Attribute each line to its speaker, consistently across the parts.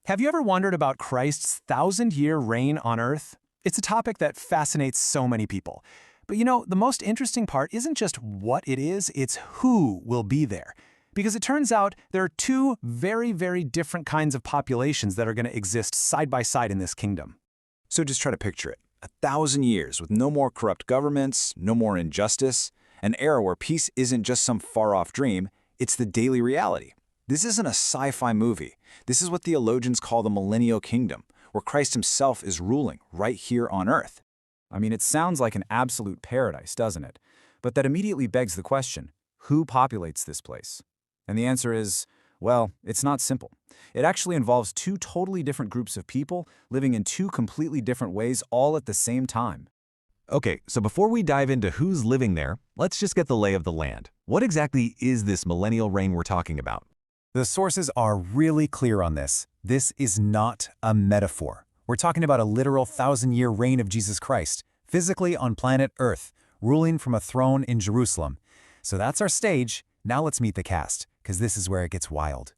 Speaker 1: Have you ever wondered about Christ's thousand-year reign on earth? It's a topic that fascinates so many people. But the most interesting part isn't just what it is, it's who will be there. Because it turns out there are two very, very different kinds of populations that are going to exist side by side in this kingdom.
Speaker 2: So just try to picture it. 1,000 years with no more corrupt governments, no more injustice, an era where peace isn't just some far-off dream, it's the daily reality. This isn't a sci-fi movie. This is what theologians call the Millennial Kingdom, where Christ himself is ruling right here on earth. I mean, it sounds like an absolute paradise, doesn't it? But that immediately begs the question, who populates this place? And the answer is, well, it's not simple. It actually involves two totally different groups of people living in two completely different ways all at the same time.
Speaker 3: Okay, so before we dive into who's living there, let's just get the lay of the land. What exactly is this millennial reign we're talking about?
Speaker 1: The sources are really clear on this. This is not a metaphor. We're talking about a literal thousand-year reign of Jesus Christ, physically on planet Earth, ruling from a throne in Jerusalem. So that's our stage. Now let's meet the cast, because this is where it gets wild.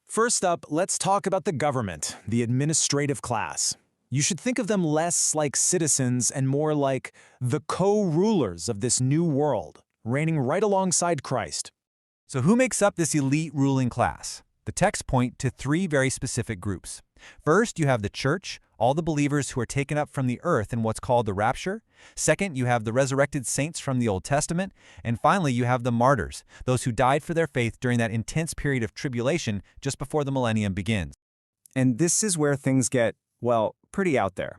Speaker 1: First up, let's talk about the government, the administrative class. You should think of them less like citizens and more like the co-rulers of this new world, reigning right alongside Christ.
Speaker 3: So who makes up this elite ruling class? The texts point to three very specific groups. First, you have the church, all the believers who are taken up from the earth in what's called the rapture. Second, you have the resurrected saints from the Old Testament. And finally, you have the martyrs, those who died for their faith during that intense period of tribulation just before the millennium begins.
Speaker 2: And this is where things get, well, pretty out there.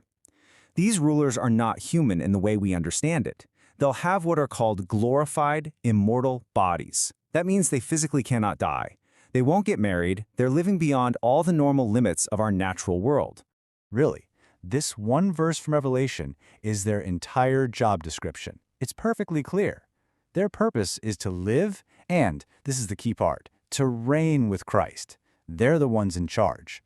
Speaker 2: These rulers are not human in the way we understand it. They'll have what are called glorified, immortal bodies. That means they physically cannot die. They won't get married. They're living beyond all the normal limits of our natural world.
Speaker 1: Really, this one verse from Revelation is their entire job description. It's perfectly clear. Their purpose is to live and, this is the key part, to reign with Christ. They're the ones in charge.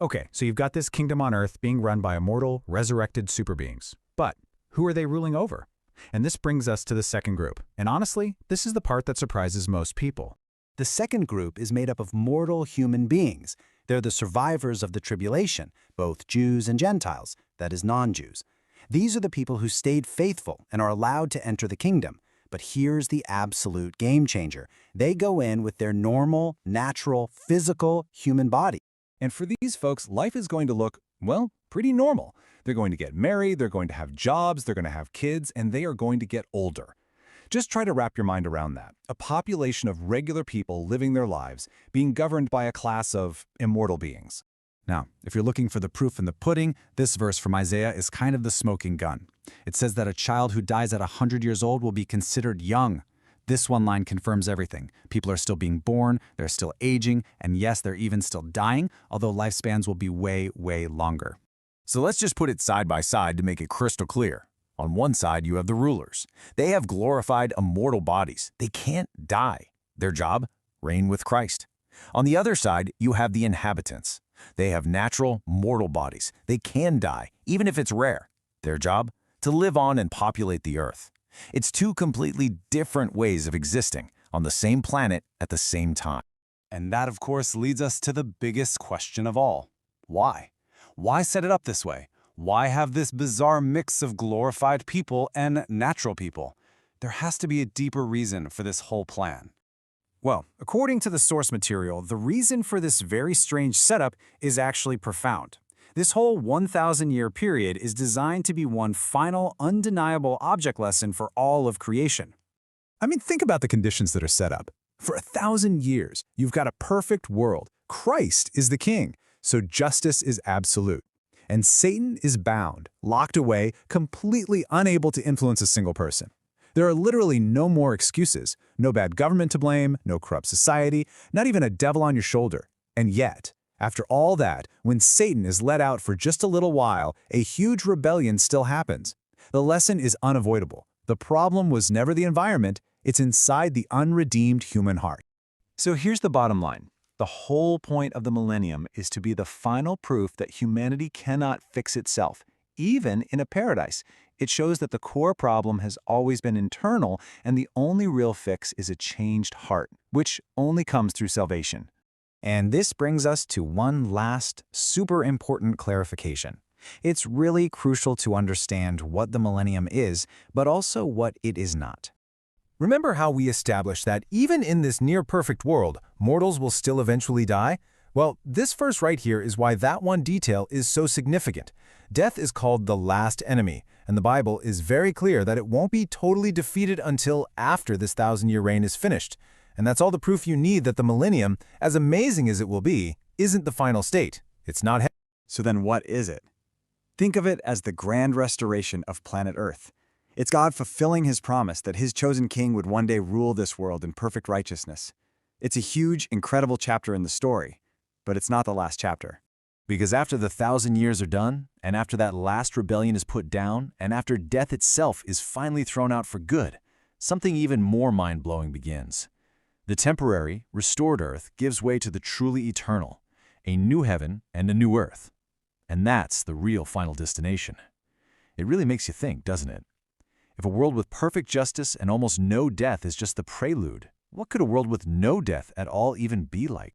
Speaker 4: Okay, so you've got this kingdom on earth being run by immortal, resurrected superbeings. But who are they ruling over? And this brings us to the second group. And honestly, this is the part that surprises most people.
Speaker 1: The second group is made up of mortal human beings. They're the survivors of the tribulation, both Jews and Gentiles, that is non-Jews. These are the people who stayed faithful and are allowed to enter the kingdom. But here's the absolute game changer. They go in with their normal, natural, physical human body.
Speaker 5: And for these folks, life is going to look, well, pretty normal. They're going to get married, they're going to have jobs, they're going to have kids, and they are going to get older. Just try to wrap your mind around that. A population of regular people living their lives, being governed by a class of immortal beings. Now, if you're looking for the proof in the pudding, this verse from Isaiah is kind of the smoking gun. It says that a child who dies at 100 years old will be considered young. This one line confirms everything. People are still being born, they're still aging, and yes, they're even still dying, although lifespans will be way, way longer.
Speaker 2: So let's just put it side by side to make it crystal clear. On one side, you have the rulers. They have glorified, immortal bodies. They can't die. Their job? Reign with Christ. On the other side, you have the inhabitants. They have natural, mortal bodies. They can die, even if it's rare. Their job? To live on and populate the earth. It's two completely different ways of existing on the same planet at the same time.
Speaker 1: And that, of course, leads us to the biggest question of all. Why? Why set it up this way? Why have this bizarre mix of glorified people and natural people? There has to be a deeper reason for this whole plan. Well, according to the source material, the reason for this very strange setup is actually profound. This whole 1,000-year period is designed to be one final, undeniable object lesson for all of creation.
Speaker 5: I mean, think about the conditions that are set up. For 1,000 years, you've got a perfect world. Christ is the king, so justice is absolute. And Satan is bound, locked away, completely unable to influence a single person. There are literally no more excuses, no bad government to blame, no corrupt society, not even a devil on your shoulder. And yet, after all that, when Satan is let out for just a little while, a huge rebellion still happens. The lesson is unavoidable. The problem was never the environment, it's inside the unredeemed human heart.
Speaker 3: So here's the bottom line. The whole point of the millennium is to be the final proof that humanity cannot fix itself, even in a paradise. It shows that the core problem has always been internal, and the only real fix is a changed heart, which only comes through salvation.
Speaker 2: And this brings us to one last, super important clarification. It's really crucial to understand what the millennium is, but also what it is not.
Speaker 3: Remember how we established that even in this near-perfect world, mortals will still eventually die? Well, this verse right here is why that one detail is so significant. Death is called the last enemy, and the Bible is very clear that it won't be totally defeated until after this 1,000-year reign is finished. And that's all the proof you need that the millennium, as amazing as it will be, isn't the final state. It's not heaven.
Speaker 2: So then what is it? Think of it as the grand restoration of planet Earth. It's God fulfilling his promise that his chosen king would one day rule this world in perfect righteousness. It's a huge, incredible chapter in the story, but it's not the last chapter.
Speaker 3: Because after the 1,000 years are done, and after that last rebellion is put down, and after death itself is finally thrown out for good, something even more mind-blowing begins. The temporary, restored earth gives way to the truly eternal, a new heaven and a new earth. And that's the real final destination. It really makes you think, doesn't it? If a world with perfect justice and almost no death is just the prelude, what could a world with no death at all even be like?